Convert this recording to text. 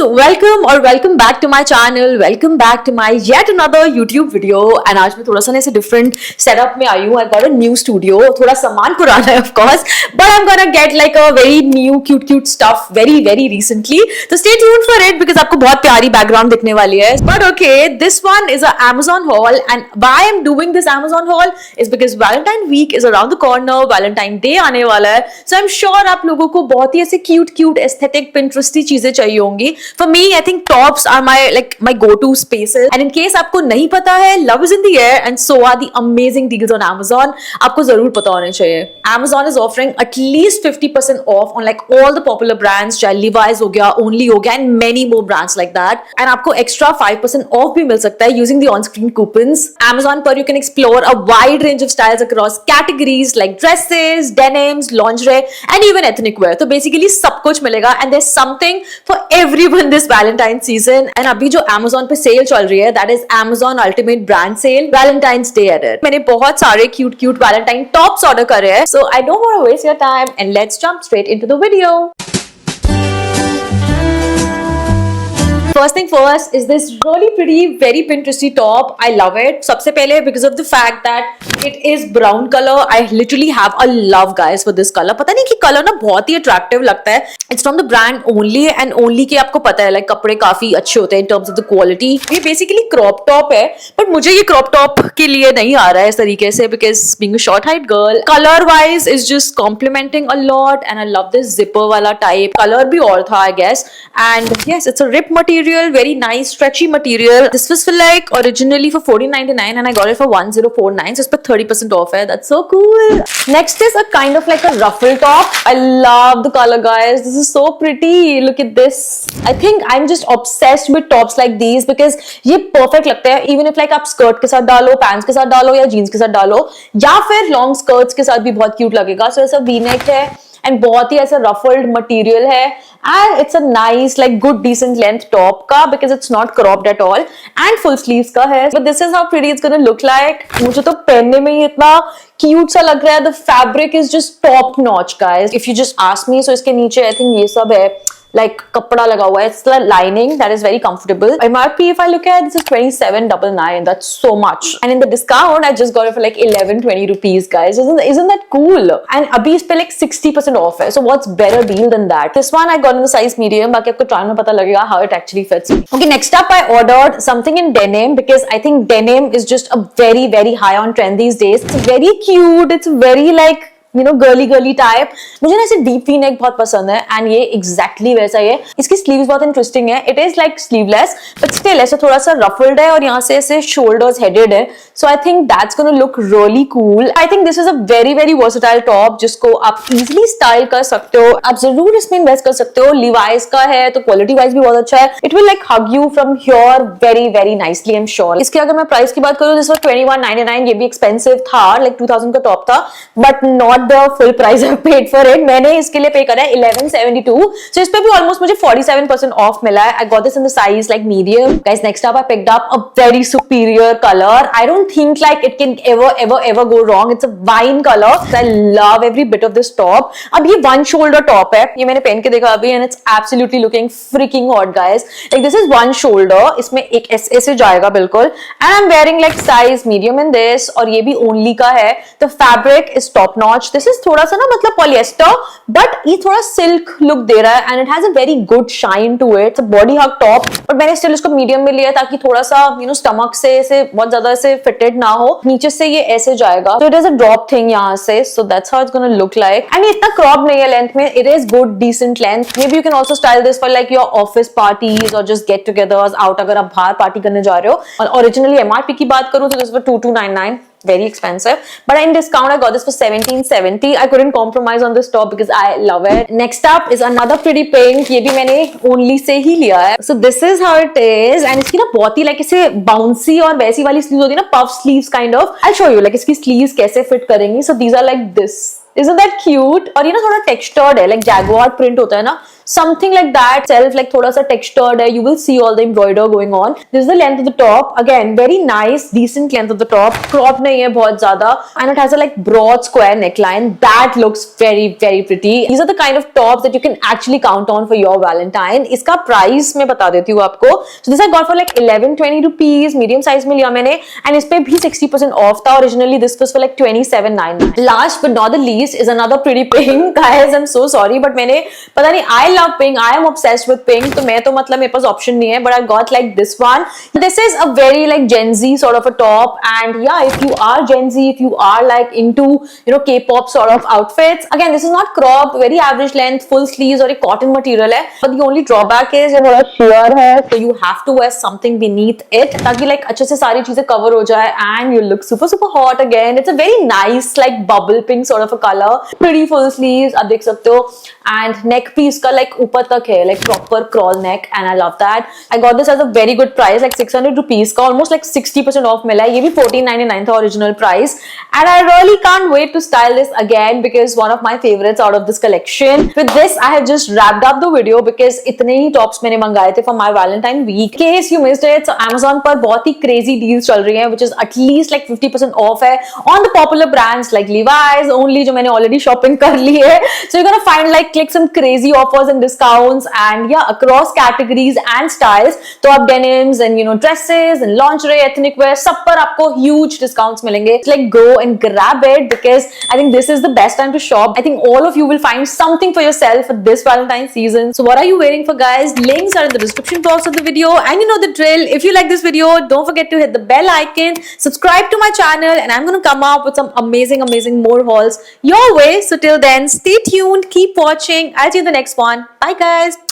welcome back to my channel. Welcome back to my yet another YouTube video. And आज मैं थोड़ा सा ना ऐसे different setup में आई हूँ. I got a new studio. थोड़ा सामान पुराना है of course, but I'm gonna get like a very new cute stuff very recently. So stay tuned for it because आपको बहुत प्यारी background दिखने वाली है. But okay, this one is a Amazon haul, and why I'm doing this Amazon haul is because Valentine week is around the corner. Valentine Day आने वाला है. So I'm sure आप लोगों को बहुत ही ऐसे cute aesthetic Pinteresty चीजें चाहिए होंगी. For me, I think tops are my go-to spaces. And in case आपको नहीं पता है, love is in the air and so are the amazing deals on Amazon. आपको जरूर पता होने चाहिए. Amazon is offering at least 50% off on like all the popular brands, चाहे Levi's हो गया, Only हो गया, and many more brands like that. And आपको extra 5% off भी मिल सकता है using the on-screen coupons. Amazon पर you can explore a wide range of styles across categories like dresses, denims, lingerie, and even ethnic wear. तो basically सब कुछ मिलेगा and there's something for everyone this Valentine season. And अभी जो Amazon पे sale चल रही है, that is Amazon Ultimate Brand Sale Valentine's Day Edit. मैंने बहुत सारे cute Valentine tops order करे हैं. So I don't want to waste your time and let's jump straight into the video. First thing first is this really pretty, very Pinteresty top. I love it. सबसे पहले because of the fact that it is brown color. I literally have a love guys for this color. पता नहीं कि color ना बहुत ही attractive लगता है. It's from the brand Only and Only के आपको पता है like कपड़े काफी अच्छे होते हैं in terms of the quality. ये basically crop top है, but मुझे ये crop top के लिए नहीं आ रहा है इस तरीके से because being a short height girl, color wise is just complimenting a lot and I love this zipper वाला type. Color भी और था I guess, and yes, it's a rip material. Very nice stretchy material. This was for like originally for $14.99 and I got it for $1049, so it's for 30% off है. That's so cool. Next is a kind of like a ruffle top. I love the color guys. This is so pretty. Look at this. I think I'm just obsessed with tops like these because ये perfect लगते हैं even if like आप skirt के साथ डालो, pants के साथ डालो या jeans के साथ डालो या फिर long skirts के साथ भी बहुत cute लगेगा. So ऐसा V-neck है and बहुत ही ऐसा ruffled material है and it's a nice like good decent length top का because it's not cropped at all and full sleeves का है. But this is how pretty it's gonna look like. मुझे तो पहनने में ही इतना cute सा लग रहा है. The fabric is just top notch guys. If you just ask me, so इसके नीचे I think ये सब है like कपड़ा लगा हुआ है. It's the lining that is very comfortable. MRP if I look at this is $27.99. That's so much. And in the discount I just got it for like 11-20 rupees guys. Isn't that cool? And अभी इस पे like 60% off है. So what's better deal than that? This one I got in the size medium. बाकी आपको try में पता लगेगा how it actually fits. Okay, next up I ordered something in denim because I think denim is just a very high on trend these days. It's very cute. It's very like you know girly type. मुझे ना ऐसे deep V-neck बहुत पसंद है and ये exactly वैसा ही है. इसकी sleeves बहुत interesting है. It is like sleeveless but still ऐसे थोड़ा सा ruffled है और यहाँ से ऐसे shoulders headed है. So I think that's gonna look really cool. I think this is a very versatile top जिसको आप easily style कर सकते हो. आप जरूर इसमें invest कर सकते हो. Levi's का है तो quality wise भी बहुत अच्छा है. It will like hug you from here very nicely I'm sure. इसके अगर मैं price की बात करूँ this was $21.99. ये भी expensive था like 2000 का top था but not the full price I paid for it. मैंने इसके लिए पे करा है $11.72. So इस पे भी almost मुझे 47% off मिला है. I got this in the size like medium. Guys, next up I picked up a very superior color. I don't think like it can ever go wrong. It's a wine color. So I love every bit of this top. अब ये one shoulder top है. ये मैंने पहन के देखा अभी and it's absolutely looking freaking hot guys. Like this is one shoulder. इसमें एक ऐसे जाएगा बिल्कुल. And I'm wearing like size medium in this और ये भी Only का है. The fabric is top notch. This is थोड़ा सा ना मतलब polyester but ये थोड़ा silk look दे रहा है and it has a very good shine to it. It's a body hug top but मैंने still इसको medium में लिया ताकि थोड़ा सा you know stomach से ऐसे बहुत ज़्यादा ऐसे fitted ना हो. नीचे से ये ऐसे जाएगा. So it is a drop thing यहाँ से. So that's how it's gonna look like. And ये इतना crop नहीं है length में. It is good decent length. Maybe you can also style this for like your office parties or just get-togethers out अगर आप बाहर party करने जा रहे हो. और originally MRP की बात करूँ तो this was $22.99. Very expensive but in discount I got this for $17.70. I couldn't compromise on this top because I love it. Next up is another pretty pink. ये भी मैंने Only से ही लिया है. So this is how it is and इसकी ना बहुत ही like ऐसे bouncy और वैसी वाली sleeves होती है ना puff sleeves kind of. I'll show you like इसकी sleeves कैसे fit करेंगी. So these are like this. Isn't that cute? और ये ना थोड़ा textured है like jaguar print होता है ना. something like that. Self like thoda sa textured hai, you will see all the embroider going on. This is the length of the top, again very nice, decent length of the top, crop nahi hai bahut zyada, and it has a like broad square neckline that looks very pretty. These are the kind of tops that you can actually count on for your Valentine. Iska price मैं बता देती हूँ आपको. So this I got for like 11-20 rupees, medium size में लिया मैंने, and इस पे भी 60% off था. Originally this was for like 27.99. Last but not the least is another pretty pink. Guys, I'm so sorry, but मैंने पता नहीं, I love pink, I am obsessed with pink. तो मैं तो मतलब मेरे पास option नहीं है, but I got like this one. This is a very like Gen Z sort of a top, and yeah, if you are Gen Z, if you are like into K-pop sort of outfits, again this is not cropped, very average length, full sleeves और एक cotton material है. But the only drawback is ये थोड़ा sheer है, so you have to wear something beneath it ताकि like अच्छे से सारी चीजें cover हो जाए, and you look super hot again. It's a very nice like bubble pink sort of a color, pretty full sleeves आप देख सकते हो, and neck piece का like ऊपर तक है, like proper crawl neck, and I love that. I got this at a very good price, like 600 rupees का, almost like 60% off मिला है. ये भी 14.99 था original price, and I really can't wait to style this again because one of my favorites out of this collection. With this I have just wrapped up the video because इतने ही tops मैंने मंगाए थे for my Valentine week. In case you missed it, so Amazon पर बहुत ही crazy deals चल रही हैं, which is at least like 50% off है on the popular brands like Levi's, only जो मैंने already shopping कर ली है. So you're gonna find like click some crazy offers and discounts, and yeah, across categories and styles. तो आप denims and dresses and lingerie, ethnic wear, सब पर आपको huge discounts मिलेंगे. So like go and grab it because I think this is the best time to shop. I think all of you will find something for yourself for this Valentine season. So what are you waiting for, guys? Links are in the description box of the video, and you know the drill. If you like this video, don't forget to hit the bell icon, subscribe to my channel, and I'm gonna come up with some amazing more hauls your way. So till then, stay tuned, keep watching. I'll see you in the next one. Bye guys.